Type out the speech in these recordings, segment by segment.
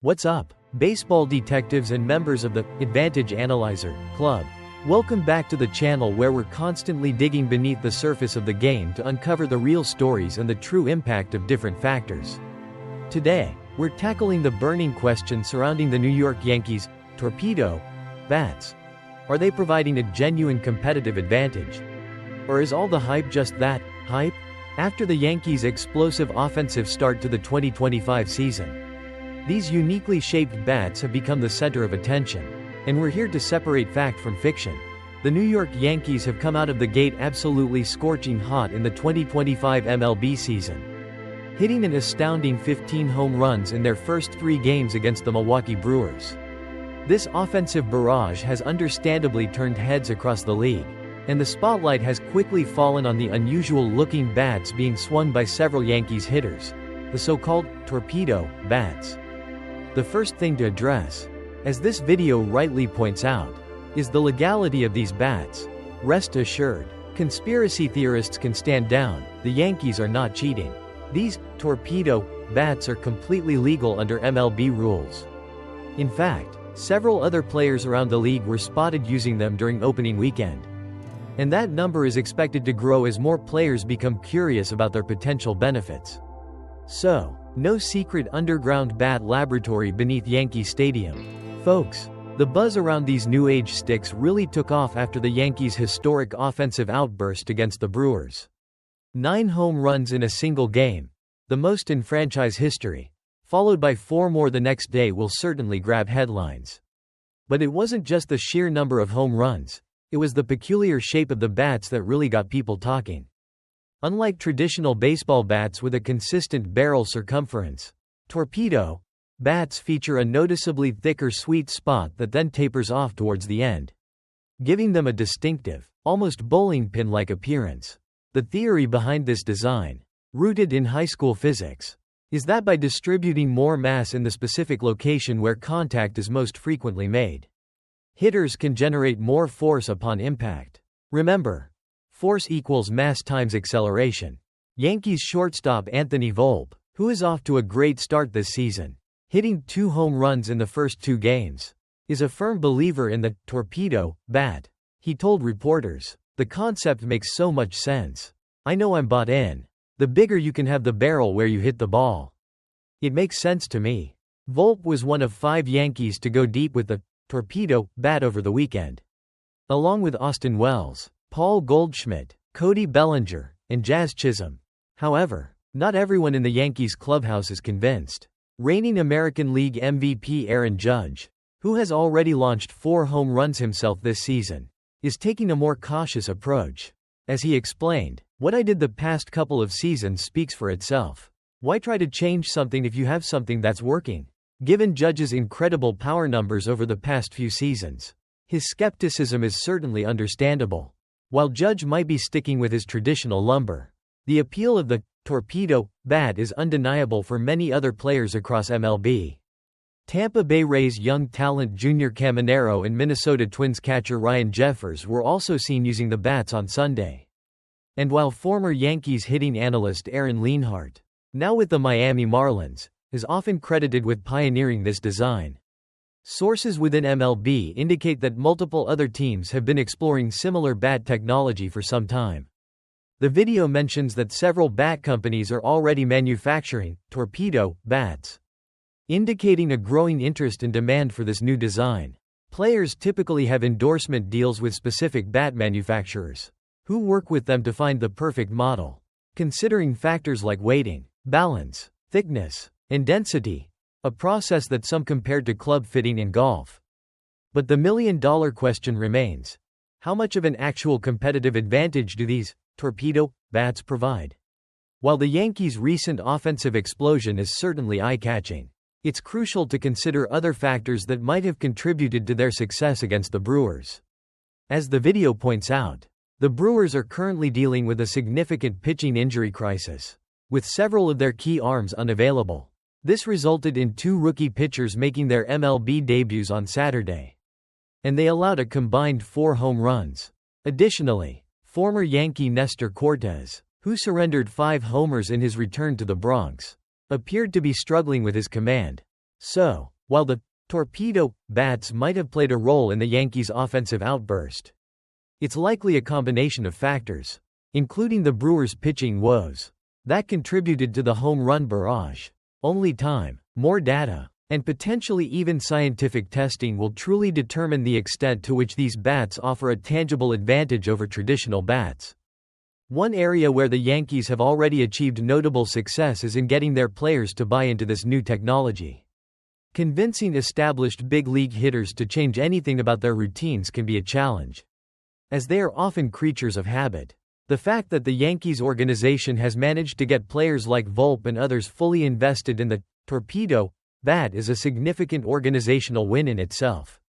What's up, baseball detectives and members of the Advantage Analyzer Club? Welcome back to the channel where we're constantly digging beneath the surface of the game to uncover the real stories and the true impact of different factors. Today, we're tackling the burning question surrounding the New York Yankees torpedo bats. Are they providing a genuine competitive advantage? Or is all the hype just that, hype? After the Yankees' explosive offensive start to the 2025 season, these uniquely shaped bats have become the center of attention. And we're here to separate fact from fiction. The New York Yankees have come out of the gate absolutely scorching hot in the 2025 MLB season, hitting an astounding 15 home runs in their first 3 games against the Milwaukee Brewers. This offensive barrage has understandably turned heads across the league, and the spotlight has quickly fallen on the unusual-looking bats being swung by several Yankees hitters, the so-called torpedo bats. The first thing to address, as this video rightly points out, is the legality of these bats. Rest assured, conspiracy theorists can stand down, the Yankees are not cheating. These torpedo bats are completely legal under MLB rules. In fact, several other players around the league were spotted using them during opening weekend. And that number is expected to grow as more players become curious about their potential benefits. So, no secret underground bat laboratory beneath Yankee Stadium. Folks, the buzz around these new age sticks really took off after the Yankees' historic offensive outburst against the Brewers. 9 home runs in a single game, the most in franchise history, followed by 4 more the next day will certainly grab headlines. But it wasn't just the sheer number of home runs, it was the peculiar shape of the bats that really got people talking. Unlike traditional baseball bats with a consistent barrel circumference, torpedo bats feature a noticeably thicker sweet spot that then tapers off towards the end, giving them a distinctive, almost bowling pin-like appearance. The theory behind this design, rooted in high school physics, is that by distributing more mass in the specific location where contact is most frequently made, hitters can generate more force upon impact. Remember, force equals mass times acceleration. Yankees shortstop Anthony Volpe, who is off to a great start this season, hitting 2 home runs in the first 2 games, is a firm believer in the torpedo bat. He told reporters, "The concept makes so much sense. I know I'm bought in. The bigger you can have the barrel where you hit the ball, it makes sense to me." Volpe was one of 5 Yankees to go deep with the torpedo bat over the weekend, along with Austin Wells, Paul Goldschmidt, Cody Bellinger, and Jazz Chisholm. However, not everyone in the Yankees clubhouse is convinced. Reigning American League MVP Aaron Judge, who has already launched 4 home runs himself this season, is taking a more cautious approach. As he explained, "What I did the past couple of seasons speaks for itself. Why try to change something if you have something that's working?" Given Judge's incredible power numbers over the past few seasons, his skepticism is certainly understandable. While Judge might be sticking with his traditional lumber, the appeal of the torpedo bat is undeniable for many other players across MLB. Tampa Bay Rays young talent Junior Caminero and Minnesota Twins catcher Ryan Jeffers were also seen using the bats on Sunday. And while former Yankees hitting analyst Aaron Leonhardt, now with the Miami Marlins, is often credited with pioneering this design, sources within MLB indicate that multiple other teams have been exploring similar bat technology for some time. The video mentions that several bat companies are already manufacturing torpedo bats, indicating a growing interest and demand for this new design. Players typically have endorsement deals with specific bat manufacturers, who work with them to find the perfect model, considering factors like weighting, balance, thickness, and density, a process that some compared to club fitting in golf. But the million-dollar question remains: how much of an actual competitive advantage do these torpedo bats provide? While the Yankees' recent offensive explosion is certainly eye-catching, it's crucial to consider other factors that might have contributed to their success against the Brewers. As the video points out, the Brewers are currently dealing with a significant pitching injury crisis, with several of their key arms unavailable. This resulted in 2 rookie pitchers making their MLB debuts on Saturday, and they allowed a combined 4 home runs. Additionally, former Yankee Nestor Cortes, who surrendered 5 homers in his return to the Bronx, appeared to be struggling with his command, So, while the torpedo bats might have played a role in the Yankees' offensive outburst, it's likely a combination of factors, including the Brewers' pitching woes, that contributed to the home run barrage. Only time, more data, and potentially even scientific testing will truly determine the extent to which these bats offer a tangible advantage over traditional bats. One area where the Yankees have already achieved notable success is in getting their players to buy into this new technology. Convincing established big league hitters to change anything about their routines can be a challenge, as they are often creatures of habit. The fact that the Yankees organization has managed to get players like Volpe and others fully invested in the torpedo bat is a significant organizational win in itself.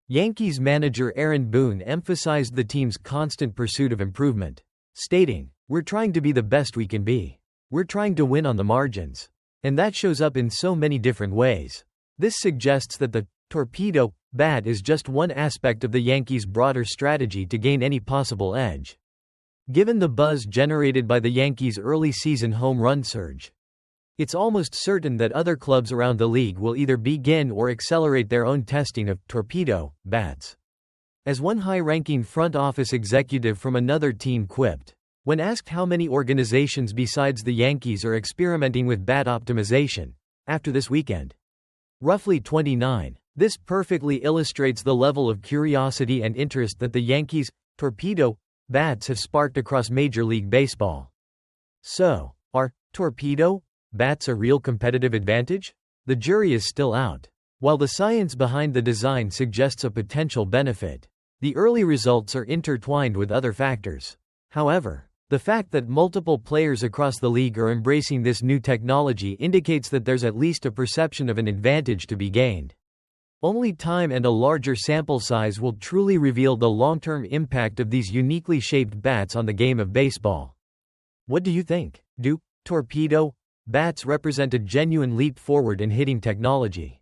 Yankees manager Aaron Boone emphasized the team's constant pursuit of improvement, stating, "We're trying to be the best we can be. We're trying to win on the margins. And that shows up in so many different ways." This suggests that the torpedo bat is just one aspect of the Yankees' broader strategy to gain any possible edge. Given the buzz generated by the Yankees' early season home run surge, it's almost certain that other clubs around the league will either begin or accelerate their own testing of torpedo bats. As one high-ranking front office executive from another team quipped, when asked how many organizations besides the Yankees are experimenting with bat optimization after this weekend, roughly 29. This perfectly illustrates the level of curiosity and interest that the Yankees' torpedo bats have sparked across Major League Baseball. So, are torpedo bats a real competitive advantage? The jury is still out. While the science behind the design suggests a potential benefit, the early results are intertwined with other factors. However, the fact that multiple players across the league are embracing this new technology indicates that there's at least a perception of an advantage to be gained. Only time and a larger sample size will truly reveal the long-term impact of these uniquely shaped bats on the game of baseball. What do you think? Do torpedo bats represent a genuine leap forward in hitting technology?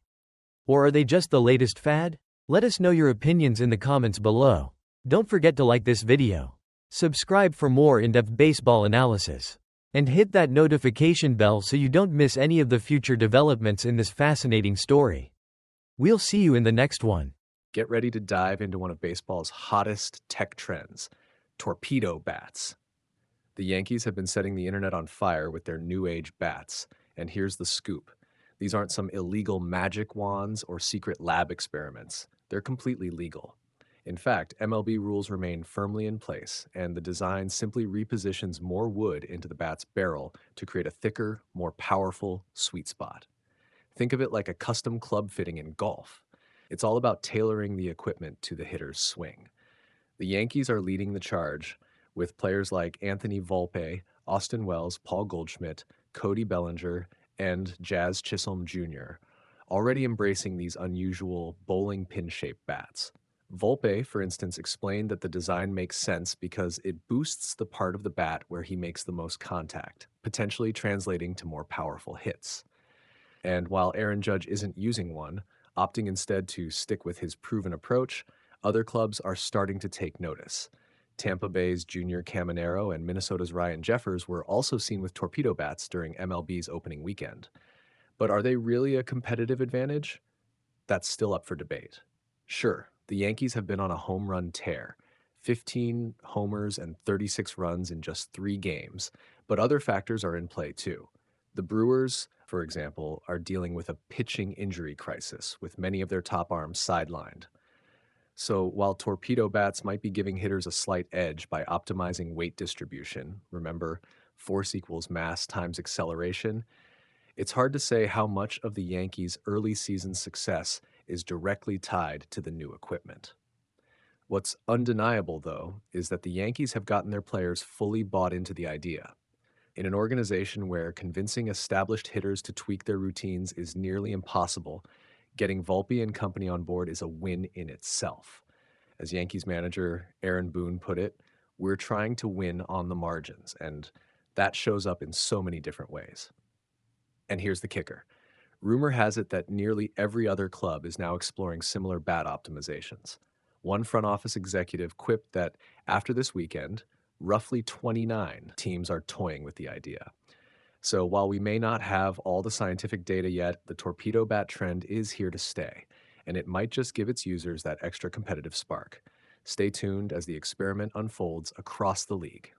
Or are they just the latest fad? Let us know your opinions in the comments below. Don't forget to like this video, subscribe for more in-depth baseball analysis, and hit that notification bell so you don't miss any of the future developments in this fascinating story. We'll see you in the next one. Get ready to dive into one of baseball's hottest tech trends, torpedo bats. The Yankees have been setting the internet on fire with their new age bats, and here's the scoop. These aren't some illegal magic wands or secret lab experiments. They're completely legal. In fact, MLB rules remain firmly in place, and the design simply repositions more wood into the bat's barrel to create a thicker, more powerful sweet spot. Think of it like a custom club fitting in golf. It's all about tailoring the equipment to the hitter's swing. The Yankees are leading the charge with players like Anthony Volpe, Austin Wells, Paul Goldschmidt, Cody Bellinger, and Jazz Chisholm Jr., already embracing these unusual bowling pin-shaped bats. Volpe, for instance, explained that the design makes sense because it boosts the part of the bat where he makes the most contact, potentially translating to more powerful hits. And while Aaron Judge isn't using one, opting instead to stick with his proven approach, other clubs are starting to take notice. Tampa Bay's Junior Caminero and Minnesota's Ryan Jeffers were also seen with torpedo bats during MLB's opening weekend. But are they really a competitive advantage? That's still up for debate. Sure, the Yankees have been on a home run tear, 15 homers and 36 runs in just 3 games, but other factors are in play too. The Brewers, for example, are dealing with a pitching injury crisis, with many of their top arms sidelined. So while torpedo bats might be giving hitters a slight edge by optimizing weight distribution, remember, force equals mass times acceleration, it's hard to say how much of the Yankees' early season success is directly tied to the new equipment. What's undeniable, though, is that the Yankees have gotten their players fully bought into the idea. In an organization where convincing established hitters to tweak their routines is nearly impossible, getting Volpe and company on board is a win in itself. As Yankees manager Aaron Boone put it, we're trying to win on the margins, and that shows up in so many different ways. And here's the kicker. Rumor has it that nearly every other club is now exploring similar bat optimizations. One front office executive quipped that after this weekend, roughly 29 teams are toying with the idea. So while we may not have all the scientific data yet, the torpedo bat trend is here to stay, and it might just give its users that extra competitive spark. Stay tuned as the experiment unfolds across the league.